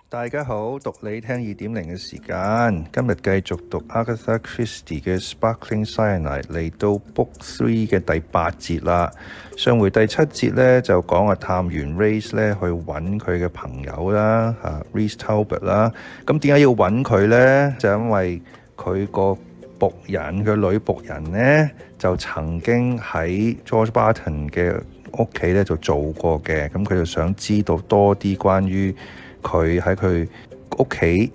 大家好，讀你聽2.0嘅時間，今日繼續讀 A.Christie 嘅 Sparkling Cyanide 嚟到 Book 3嘅第8節啦。上回第7節咧就講探員 Reese 咧去揾佢嘅朋友啦，Reese Talbot 啦。咁點解要揾佢咧？就因為佢個僕人，佢女僕人咧就曾經喺 George Barton 嘅屋企咧就做過嘅，咁佢就想知道多啲關於佢喺佢屋企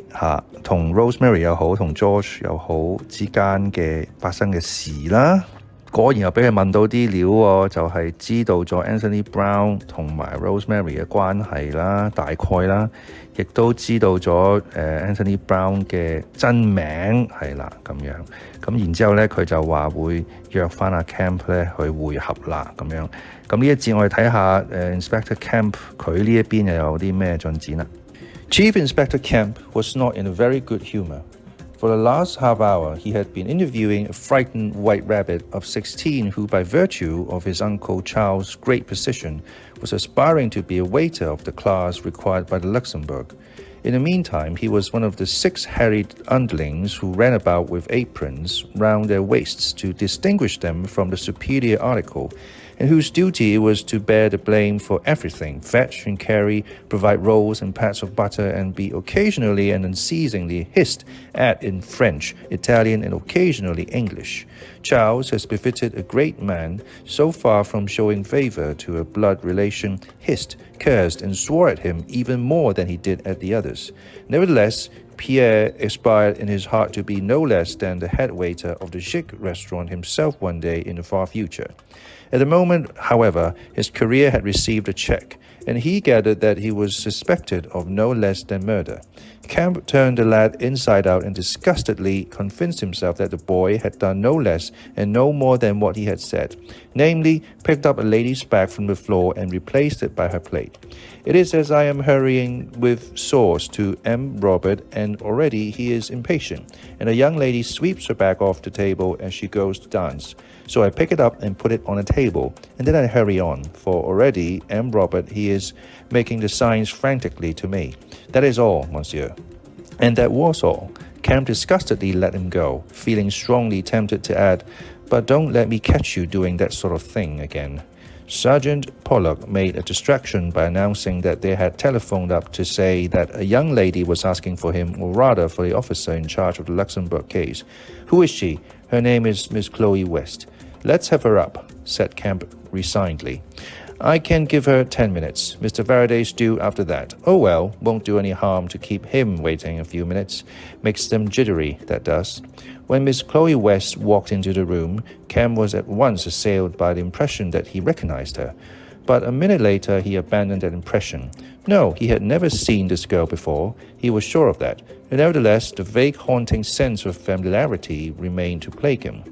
同 Rosemary 又好，同 George 又好之間嘅發生嘅事啦。果然又俾佢問到啲料喎，就係知道咗 Anthony Brown 同埋 Rosemary 嘅關係啦，大概啦，亦都知道咗Anthony Brown 嘅真名係啦咁樣。咁然之後咧，佢就話會約翻阿 Camp 咧去會合啦咁樣。咁呢一節我哋睇下Inspector Camp 佢呢一邊又有啲咩進展啦。Chief Inspector Camp was not in a very good humor. For the last half hour, he had been interviewing a frightened white rabbit of 16 who, by virtue of his uncle Charles' great position, was aspiring to be a waiter of the class required by the Luxembourg. In the meantime, he was one of the 6 harried underlings who ran about with aprons round their waists to distinguish them from the superior article, and whose duty it was to bear the blame for everything, fetch and carry, provide rolls and pats of butter, and be occasionally and unceasingly hissed at in French, Italian, and occasionally English. Charles, as befitted a great man, so far from showing favour to a blood relation, hissed, cursed, and swore at him even more than he did at the others. Nevertheless, Pierre aspired in his heart to be no less than the head waiter of the chic restaurant himself one day in the far future. At the moment, however, his career had received a check, and he gathered that he was suspected of no less than murder. Camp turned the lad inside out and disgustedly convinced himself that the boy had done no less and no more than what he had said, namely, picked up a lady's bag from the floor and replaced it by her plate. It is as I am hurrying with sauce to M. Robert, and already he is impatient, and a young lady sweeps her bag off the table as she goes to dance. So I pick it up and put it on a table, and then I hurry on, for already M. Robert, he is making the signs frantically to me. That is all, monsieur. And that was all. Camp disgustedly let him go, feeling strongly tempted to add, but don't let me catch you doing that sort of thing again. Sergeant Pollock made a distraction by announcing that they had telephoned up to say that a young lady was asking for him, or rather for the officer in charge of the Luxembourg case. Who is she? Her name is Miss Chloe West. Let's have her up, said Camp resignedly. I can give her 10 minutes. Mr. Faraday's due after that. Oh well, won't do any harm to keep him waiting a few minutes. Makes them jittery, that does. When Miss Chloe West walked into the room, Cam was at once assailed by the impression that he recognized her. But a minute later, he abandoned that impression. No, he had never seen this girl before. He was sure of that. And nevertheless, the vague haunting sense of familiarity remained to plague him.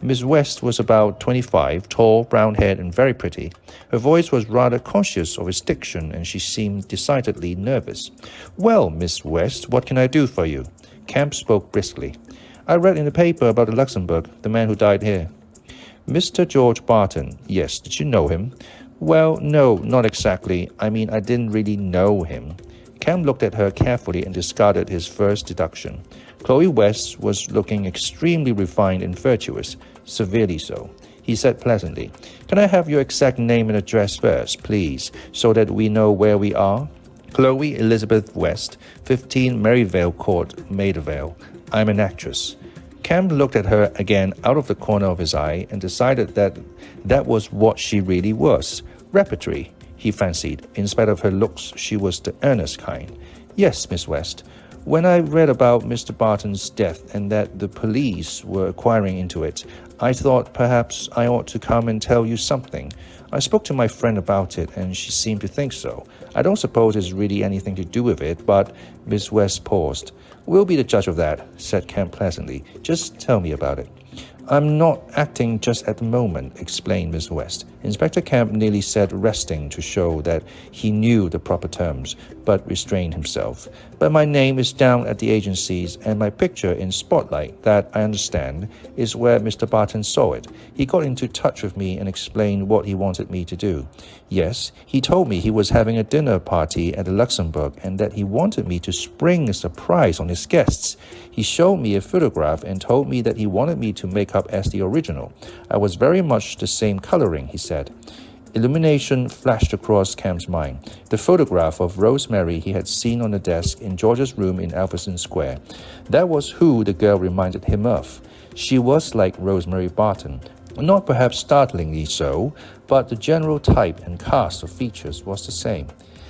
Miss West was about 25, tall, brown-haired, and very pretty. Her voice was rather conscious of its diction, and she seemed decidedly nervous. Well, Miss West, what can I do for you? Camp spoke briskly. I read in the paper about the Luxembourg, the man who died here. Mr. George Barton, yes, did you know him? Well, no, not exactly. I mean, I didn't really know him. Cam looked at her carefully and discarded his first deduction. Chloe West was looking extremely refined and virtuous, severely so. He said pleasantly, Can I have your exact name and address first, please, so that we know where we are? Chloe Elizabeth West, 15 Maryvale Court, Maidavale. I'm an actress. Cam looked at her again out of the corner of his eye and decided that that was what she really was. Repertory, he fancied. In spite of her looks, she was the earnest kind. Yes, Miss West. When I read about Mr. Barton's death and that the police were inquiring into it, I thought perhaps I ought to come and tell you something. I spoke to my friend about it, and she seemed to think so. I don't suppose it's really anything to do with it, but Miss West paused. We'll be the judge of that, said Camp pleasantly. Just tell me about it. I'm not acting just at the moment, explained Miss West. Inspector Kemp nearly said resting to show that he knew the proper terms, but restrained himself. But my name is down at the agencies, and my picture in Spotlight, that, I understand, is where Mr. Barton saw it. He got into touch with me and explained what he wanted me to do. Yes, he told me he was having a dinner party at the Luxembourg and that he wanted me to spring a surprise on his guests. He showed me a photograph and told me that he wanted me to make up as the original. I was very much the same coloring, he said. Illumination flashed across Camp's mind. The photograph of Rosemary he had seen on the desk in George's room in Alpherson Square. That was who the girl reminded him of. She was like Rosemary Barton. Not perhaps startlingly so, but the general type and cast of features was the same.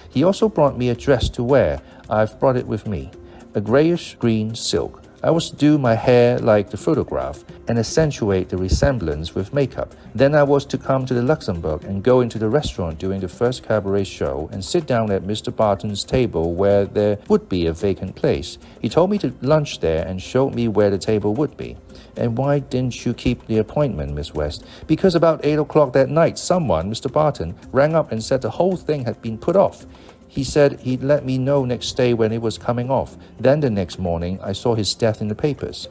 He also brought me a dress to wear. I've brought it with me. A grayish-green silk. I was to do my hair like the photograph and accentuate the resemblance with makeup. Then I was to come to the Luxembourg and go into the restaurant during the first cabaret show and sit down at Mr. Barton's table where there would be a vacant place. He told me to lunch there and showed me where the table would be. And why didn't you keep the appointment, Miss West? Because about 8 o'clock that night, someone, Mr. Barton, rang up and said the whole thing had been put off. He said he'd let me know next day when it was coming off. Then the next morning, I saw his death in the papers.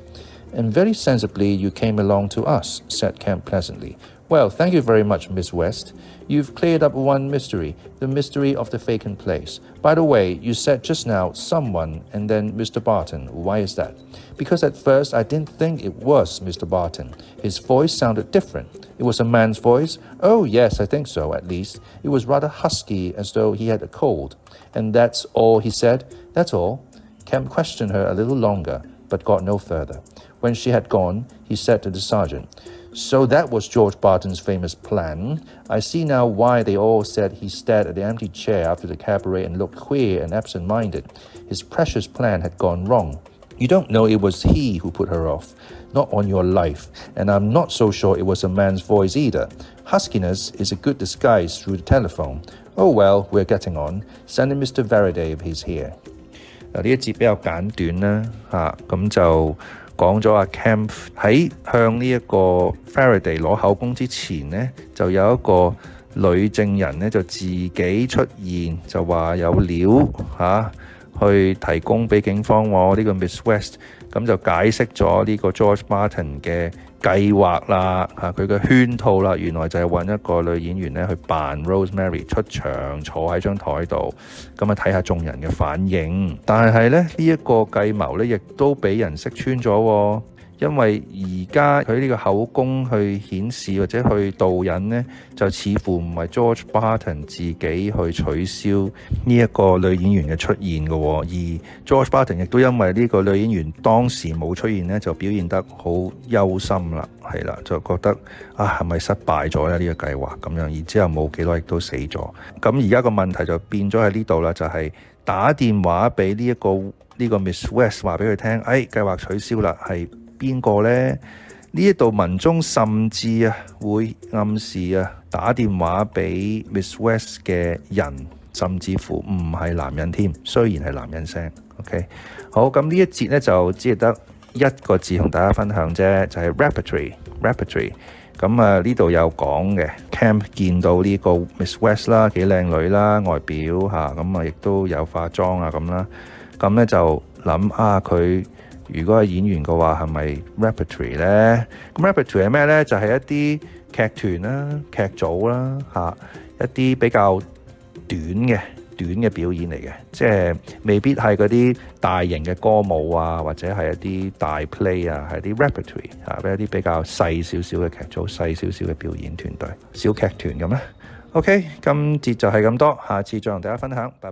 And very sensibly you came along to us, said Kemp pleasantly. Well, thank you very much, Miss West. You've cleared up one mystery, the mystery of the vacant place. By the way, you said just now, someone, and then Mr. Barton. Why is that? Because at first I didn't think it was Mr. Barton. His voice sounded different. It was a man's voice? Oh, yes, I think so, at least. It was rather husky, as though he had a cold. And that's all he said? That's all. Kemp questioned her a little longer, but got no further. When she had gone, he said to the sergeant, So that was George Barton's famous plan. I see now why they all said he stared at the empty chair after the cabaret and looked queer and absent-minded. His precious plan had gone wrong. You don't know it was he who put her off. Not on your life. And I'm not so sure it was a man's voice either. Huskiness is a good disguise through the telephone. Oh well, we're getting on. Send in Mr. Faraday if he's here. 呢一節比較簡短啦，咁就講咗阿 Kemp 喺向呢一個 Faraday 攞口供之前呢，就有一個女證人呢，就自己出現，就話有料去提供俾警方喎。呢個 Miss West 咁就解釋咗呢個 George Barton 嘅計劃啦，佢嘅圈套啦，原來就係揾一個女演員咧去扮 Rosemary 出場，坐喺張台度，咁睇下眾人嘅反應。但係咧呢一個計謀咧，亦都俾人識穿咗喎。因為而家佢呢個口供去顯示或者去導引呢，就似乎唔係 George Barton 自己去取消呢一個女演員嘅出現嘅喎，而 George Barton 亦都因為呢個女演員當時冇出現呢，就表現得好憂心啦，係啦，就覺得係咪失敗咗咧呢個計劃咁樣，然之後冇幾耐亦都死咗。咁而家個問題就變咗喺呢度啦，就係打電話俾呢個 Miss West 話俾佢聽，計劃取消啦，係邊個呢？呢一度文中甚至會暗示打電話俾 Miss West 嘅人，甚至乎唔係男人添，雖然係男人聲。OK， 好，咁呢一節呢，就只係得一個字同大家分享啫，就係 Repertory。咁呢度有講嘅 Kemp 見到呢個 Miss West 啦，幾靚女啦，外表咁亦都有化妝咁啦。咁呢就諗佢如果係演員嘅話，係咪 Repertory 呢？咁 Repertory 係咩呢？就係一啲劇團啦、劇組啦，一啲比較短嘅表演嚟嘅，即係未必係嗰啲大型嘅歌舞或者係一啲大 play 係啲 Repertory 俾一啲比較細少少嘅劇組、細少少嘅表演團隊、小劇團咁啦。OK， 今節就係咁多，下次再同大家分享，拜拜。